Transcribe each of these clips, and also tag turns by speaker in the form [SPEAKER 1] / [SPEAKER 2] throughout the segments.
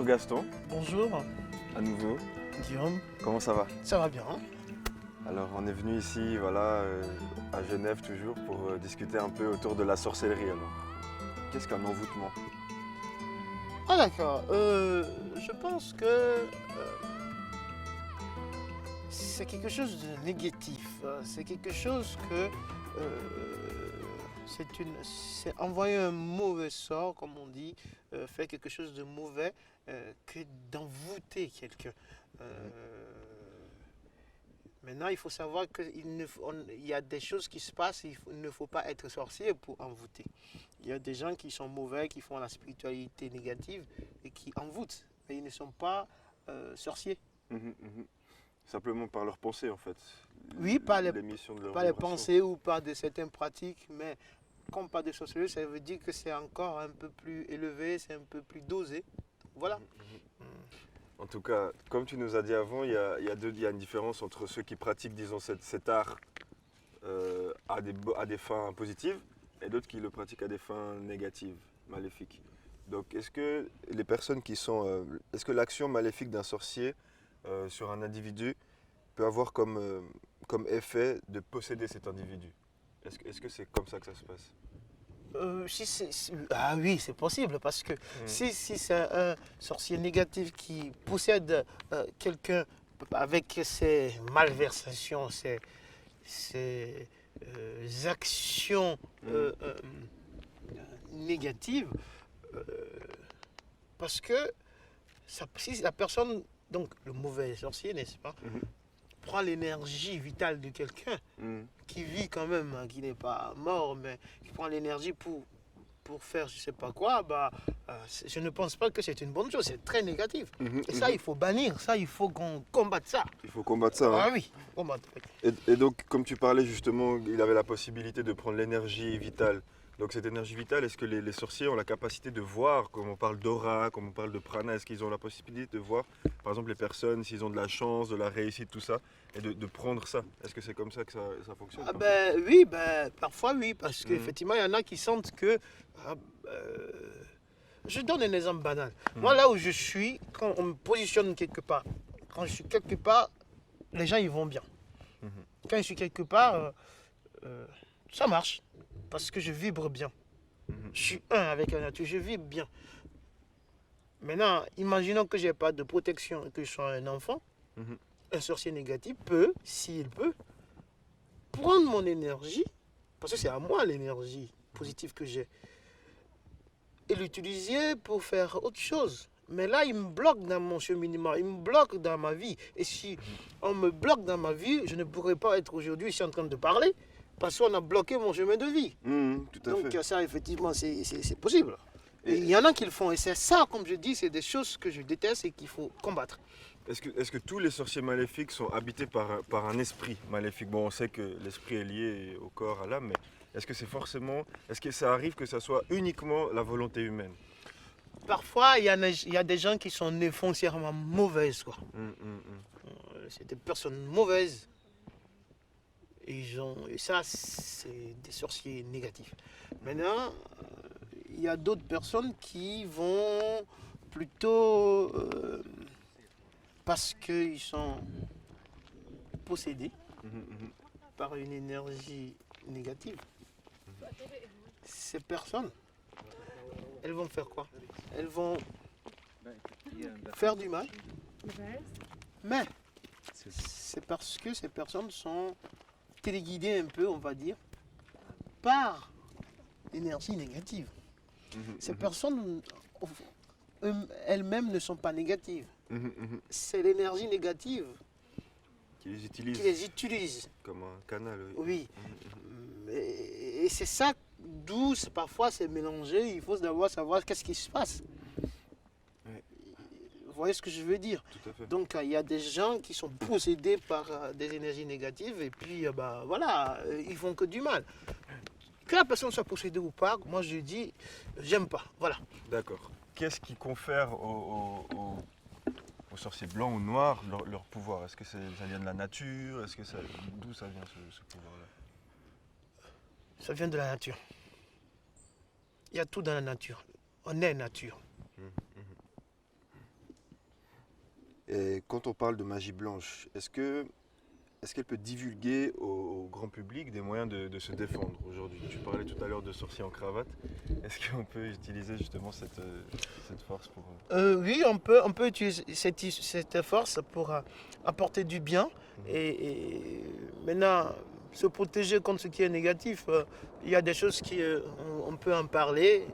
[SPEAKER 1] Gaston,
[SPEAKER 2] Bonjour,
[SPEAKER 1] à nouveau.
[SPEAKER 2] Guillaume.
[SPEAKER 1] Comment ça va?
[SPEAKER 2] Ça va bien?
[SPEAKER 1] Alors on est venu ici, voilà, à Genève toujours, pour discuter un peu autour de la sorcellerie. Alors, qu'est-ce qu'un envoûtement?
[SPEAKER 2] Ah d'accord. Je pense que c'est quelque chose de négatif. C'est quelque chose que c'est envoyer un mauvais sort, comme on dit, faire quelque chose de mauvais que d'envoûter quelqu'un. Maintenant, il faut savoir qu'il y a des choses qui se passent, il ne faut pas être sorcier pour envoûter. Il y a des gens qui sont mauvais, qui font la spiritualité négative et qui envoûtent, mais ils ne sont pas sorciers.
[SPEAKER 1] Simplement par leurs pensées en fait.
[SPEAKER 2] Oui,
[SPEAKER 1] L'émission de leur
[SPEAKER 2] par les
[SPEAKER 1] vibration.
[SPEAKER 2] pensées ou par de certaines pratiques, mais comme pas de sorcellerie, ça veut dire que c'est encore un peu plus élevé, c'est un peu plus dosé. Voilà.
[SPEAKER 1] En tout cas, comme tu nous as dit avant, il y a une différence entre ceux qui pratiquent, disons, cet art à des fins positives et d'autres qui le pratiquent à des fins négatives, maléfiques. Donc, est-ce que les personnes qui sont, est-ce que l'action maléfique d'un sorcier sur un individu peut avoir comme effet de posséder cet individu? Est-ce que c'est comme ça que ça se passe?
[SPEAKER 2] Ah oui, c'est possible parce que si c'est un sorcier négatif qui possède quelqu'un avec ses malversations, ses actions négatives, parce que si la personne, donc le mauvais sorcier, n'est-ce pas, prend l'énergie vitale de quelqu'un qui vit quand même, hein, qui n'est pas mort, mais qui prend l'énergie pour faire je ne sais pas quoi, je ne pense pas que c'est une bonne chose, c'est très négatif. Et ça, il faut bannir, ça, il faut qu'on combatte ça.
[SPEAKER 1] Il faut combattre ça, hein.
[SPEAKER 2] Ah oui, combattre.
[SPEAKER 1] Et donc, comme tu parlais justement, il avait la possibilité de prendre l'énergie vitale. Donc cette énergie vitale, est-ce que les sorciers ont la capacité de voir, comme on parle d'aura, comme on parle de prana, est-ce qu'ils ont la possibilité de voir, par exemple, les personnes, s'ils ont de la chance, de la réussite, tout ça, et de prendre ça? Est-ce que c'est comme ça que ça fonctionne?
[SPEAKER 2] Ah oui, parfois oui, parce qu'effectivement, il y en a qui sentent que... je donne un exemple banal. Moi, là où je suis, quand on me positionne quelque part, quand je suis quelque part, les gens, ils vont bien. Quand je suis quelque part, ça marche, parce que je vibre bien. Je suis un avec la nature, je vibre bien. Maintenant, imaginons que je n'ai pas de protection et que je sois un enfant. Un sorcier négatif peut, s'il peut, prendre mon énergie, parce que c'est à moi l'énergie positive que j'ai, et l'utiliser pour faire autre chose. Mais là, il me bloque dans mon cheminement, il me bloque dans ma vie. Et si on me bloque dans ma vie, je ne pourrais pas être aujourd'hui ici en train de parler, parce qu'on a bloqué mon chemin de vie.
[SPEAKER 1] Tout à
[SPEAKER 2] Donc
[SPEAKER 1] fait.
[SPEAKER 2] ça, effectivement, c'est possible. Et il y en a qui le font. Et c'est ça, comme je dis, c'est des choses que je déteste et qu'il faut combattre.
[SPEAKER 1] Est-ce que tous les sorciers maléfiques sont habités par un esprit maléfique? Bon, on sait que l'esprit est lié au corps, à l'âme, mais est-ce que ça arrive que ça soit uniquement la volonté humaine?
[SPEAKER 2] Parfois, il y a des gens qui sont nés foncièrement mauvaises, quoi. C'est des personnes mauvaises. Et ça, c'est des sorciers négatifs. Maintenant, il y a d'autres personnes qui vont plutôt, parce qu'ils sont possédés par une énergie négative. Ces personnes, elles vont faire quoi? Elles vont faire du mal, mais c'est parce que ces personnes sont téléguidées un peu, on va dire, par l'énergie négative. Ces personnes elles-mêmes ne sont pas négatives. C'est l'énergie négative
[SPEAKER 1] Qui les
[SPEAKER 2] qui les utilise.
[SPEAKER 1] comme un canal.
[SPEAKER 2] Oui. Et c'est ça d'où parfois c'est mélangé. Il faut d'abord savoir qu'est-ce qui se passe. Vous voyez ce que je veux dire?
[SPEAKER 1] Tout à fait.
[SPEAKER 2] Donc il y a des gens qui sont possédés par des énergies négatives et puis voilà, ils font que du mal. Que la personne soit possédée ou pas, moi je dis, j'aime pas. Voilà.
[SPEAKER 1] D'accord. Qu'est-ce qui confère aux sorciers blancs ou noirs leur pouvoir? Est-ce que ça vient de la nature? D'où ça vient ce pouvoir-là?
[SPEAKER 2] Ça vient de la nature. Il y a tout dans la nature. On est nature.
[SPEAKER 1] Et quand on parle de magie blanche, est-ce qu'elle peut divulguer au grand public des moyens de se défendre aujourd'hui? Tu parlais tout à l'heure de sorciers en cravate. Est-ce qu'on peut utiliser justement cette force pour...
[SPEAKER 2] Oui, on peut utiliser cette force pour apporter du bien et maintenant se protéger contre ce qui est négatif. Il y a des choses on peut en parler,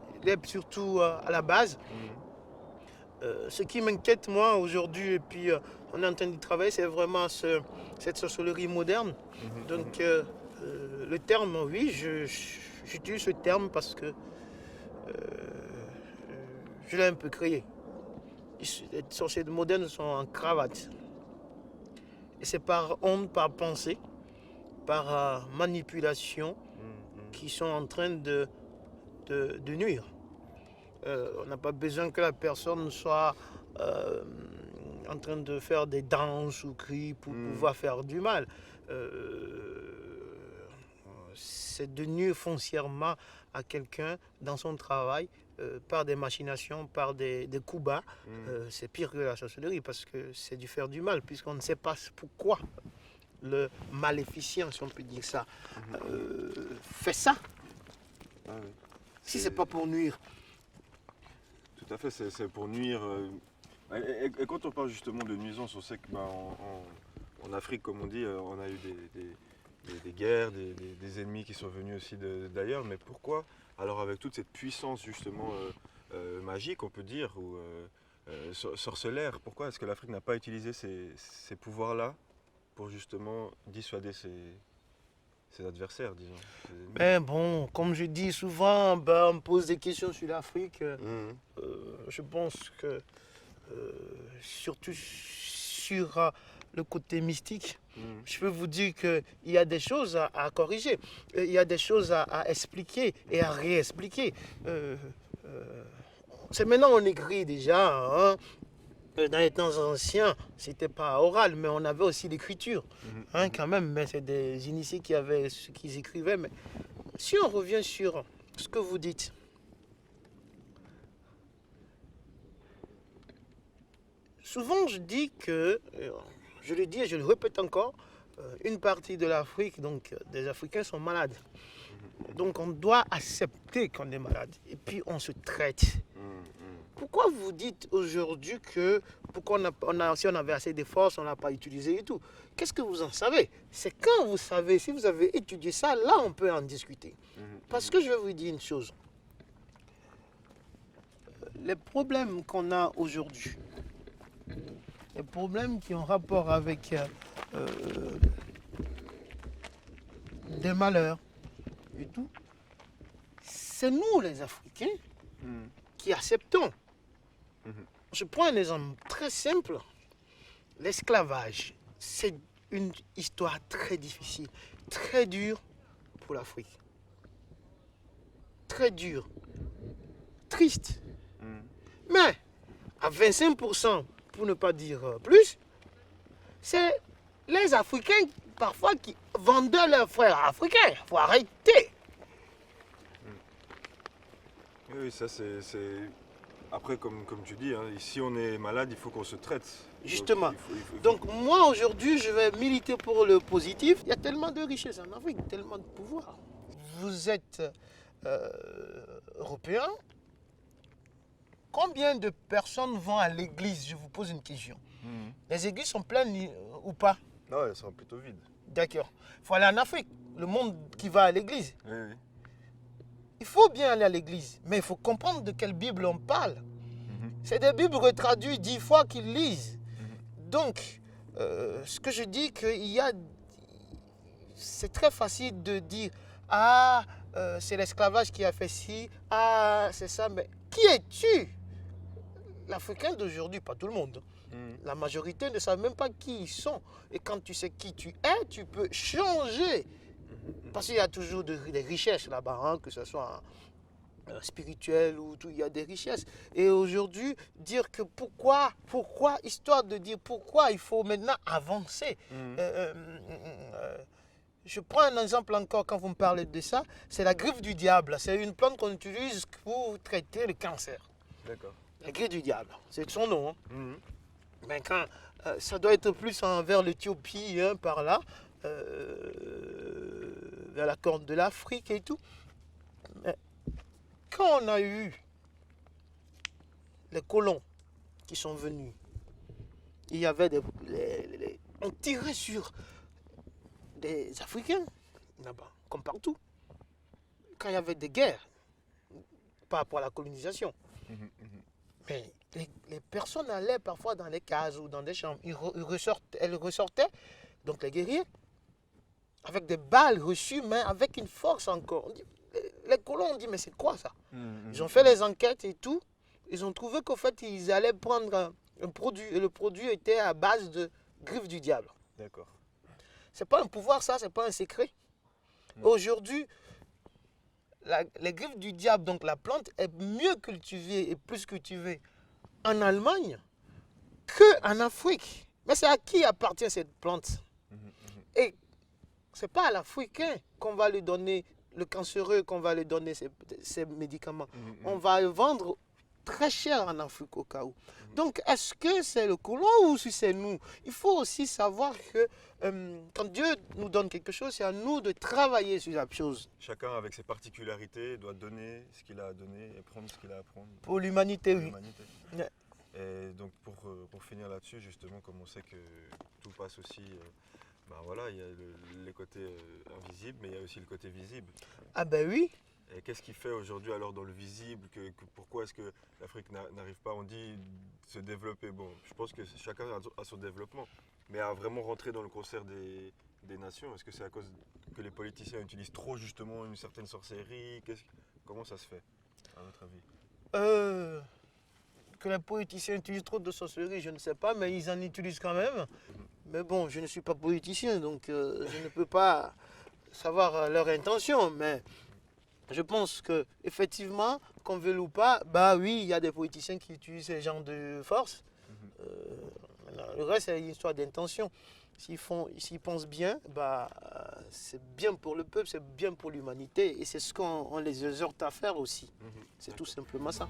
[SPEAKER 2] surtout à la base. Ce qui m'inquiète moi aujourd'hui, et puis on est en train de travailler, c'est vraiment cette sorcellerie moderne. Donc le terme, oui, j'utilise ce terme parce que je l'ai un peu créé. Les sorciers modernes sont en cravate. Et c'est par honte, par pensée, par manipulation qui sont en train de nuire. On n'a pas besoin que la personne soit en train de faire des danses ou cris pour pouvoir faire du mal. C'est de nuire foncièrement à quelqu'un dans son travail par des machinations, par des coups bas. C'est pire que la sorcellerie parce que c'est du faire du mal puisqu'on ne sait pas pourquoi le maléficient, si on peut dire ça, fait ça.
[SPEAKER 1] Ah oui.
[SPEAKER 2] Si c'est pas pour nuire.
[SPEAKER 1] Tout à fait, c'est pour nuire. Et quand on parle justement de nuisance, on sait que en Afrique, comme on dit, on a eu des guerres, des ennemis qui sont venus aussi d'ailleurs. Mais pourquoi, alors avec toute cette puissance justement magique, on peut dire, ou sorcellaire, pourquoi est-ce que l'Afrique n'a pas utilisé ces pouvoirs-là pour justement dissuader ses adversaires, disons?
[SPEAKER 2] Mais bon, comme je dis souvent, on me pose des questions sur l'Afrique. Je pense que, surtout sur le côté mystique, je peux vous dire qu'il y a des choses à corriger, il y a des choses à expliquer et à réexpliquer. C'est maintenant on écrit déjà, hein. Dans les temps anciens, c'était pas oral, mais on avait aussi l'écriture, hein, quand même. Mais c'est des initiés qui écrivaient. Mais si on revient sur ce que vous dites, souvent je dis que, je le dis et je le répète encore, une partie de l'Afrique, donc des Africains sont malades. Donc on doit accepter qu'on est malade et puis on se traite. Pourquoi vous dites aujourd'hui que si on avait assez de force, on n'a pas utilisé et tout? Qu'est-ce que vous en savez? C'est quand vous savez, si vous avez étudié ça, là on peut en discuter. Parce que je vais vous dire une chose. Les problèmes qu'on a aujourd'hui, les problèmes qui ont rapport avec des malheurs et tout, c'est nous les Africains qui acceptons. Je prends un exemple très simple. L'esclavage, c'est une histoire très difficile, très dure pour l'Afrique. Très dure, triste. Mais à 25%, pour ne pas dire plus, c'est les Africains parfois qui vendaient leurs frères africains. Il faut arrêter.
[SPEAKER 1] Oui, ça c'est... Après, comme tu dis, hein, si on est malade, il faut qu'on se traite.
[SPEAKER 2] Justement.
[SPEAKER 1] Donc,
[SPEAKER 2] Donc moi aujourd'hui, je vais militer pour le positif. Il y a tellement de richesses en Afrique, tellement de pouvoir. Vous êtes européen. Combien de personnes vont à l'église? Je vous pose une question. Les églises sont pleines ou pas?
[SPEAKER 1] non, elles sont plutôt vides.
[SPEAKER 2] D'accord. Il faut aller en Afrique. Le monde qui va à l'église.
[SPEAKER 1] Oui, oui.
[SPEAKER 2] Il faut bien aller à l'église, mais il faut comprendre de quelle Bible on parle. C'est des Bibles retraduites 10 fois qu'ils lisent. Donc, ce que je dis, c'est très facile de dire « Ah, c'est l'esclavage qui a fait ci, ah, c'est ça », mais qui es-tu? L'Africain d'aujourd'hui, pas tout le monde. La majorité ne savent même pas qui ils sont. Et quand tu sais qui tu es, tu peux changer. Parce qu'il y a toujours des richesses là-bas, hein, que ce soit spirituel ou tout, il y a des richesses. Et aujourd'hui, dire que pourquoi, histoire de dire pourquoi il faut maintenant avancer. Je prends un exemple encore quand vous me parlez de ça, c'est la griffe du diable. C'est une plante qu'on utilise pour traiter le cancer.
[SPEAKER 1] D'accord.
[SPEAKER 2] La griffe du diable, c'est son nom. Hein. Mais quand ça doit être plus vers l'Éthiopie, hein, par là, vers la Corne de l'Afrique et tout. Mais quand on a eu les colons qui sont venus, il y avait on tirait sur des Africains là-bas, comme partout. Quand il y avait des guerres par rapport à la colonisation. Mais les personnes allaient parfois dans les cases ou dans des chambres. Elles ressortaient, donc les guerriers, avec des balles reçues, mais avec une force encore. Les colons ont dit, mais c'est quoi ça? Ils ont fait les enquêtes et tout. Ils ont trouvé qu'au fait, ils allaient prendre un produit. Et le produit était à base de griffes du diable.
[SPEAKER 1] D'accord.
[SPEAKER 2] C'est pas un pouvoir, ça, c'est pas un secret. Aujourd'hui, les griffes du diable, donc la plante, est mieux cultivée et plus cultivée en Allemagne qu'en Afrique. Mais c'est à qui appartient cette plante? Et c'est pas à l'Africain qu'on va lui donner le cancéreux, qu'on va lui donner ces médicaments. On va le vendre très cher en Afrique au cas où. Donc, est-ce que c'est le colon ou si c'est nous? Il faut aussi savoir que quand Dieu nous donne quelque chose, c'est à nous de travailler sur la chose.
[SPEAKER 1] Chacun avec ses particularités doit donner ce qu'il a à donner et prendre ce qu'il a à prendre.
[SPEAKER 2] Pour l'humanité, oui.
[SPEAKER 1] Ouais. Et donc pour finir là-dessus, justement, comme on sait que tout passe aussi, voilà, il y a les côtés invisibles, mais il y a aussi le côté visible.
[SPEAKER 2] Ah ben oui.
[SPEAKER 1] Et qu'est-ce qui fait aujourd'hui alors dans le visible pourquoi est-ce que l'Afrique n'arrive pas, on dit, se développer? Bon, je pense que chacun a son développement, mais à vraiment rentrer dans le concert des nations, est-ce que c'est à cause que les politiciens utilisent trop justement une certaine sorcellerie? Comment ça se fait, à votre avis?
[SPEAKER 2] Que les politiciens utilisent trop de sorcellerie, je ne sais pas, mais ils en utilisent quand même. Mais bon, je ne suis pas politicien, donc je ne peux pas savoir leur intention, mais je pense que effectivement, qu'on veut ou pas, bah oui, il y a des politiciens qui utilisent ce genre de force. Le reste, c'est une histoire d'intention. S'ils pensent bien, c'est bien pour le peuple, c'est bien pour l'humanité, et c'est ce qu'on les exhorte à faire aussi. C'est tout simplement ça.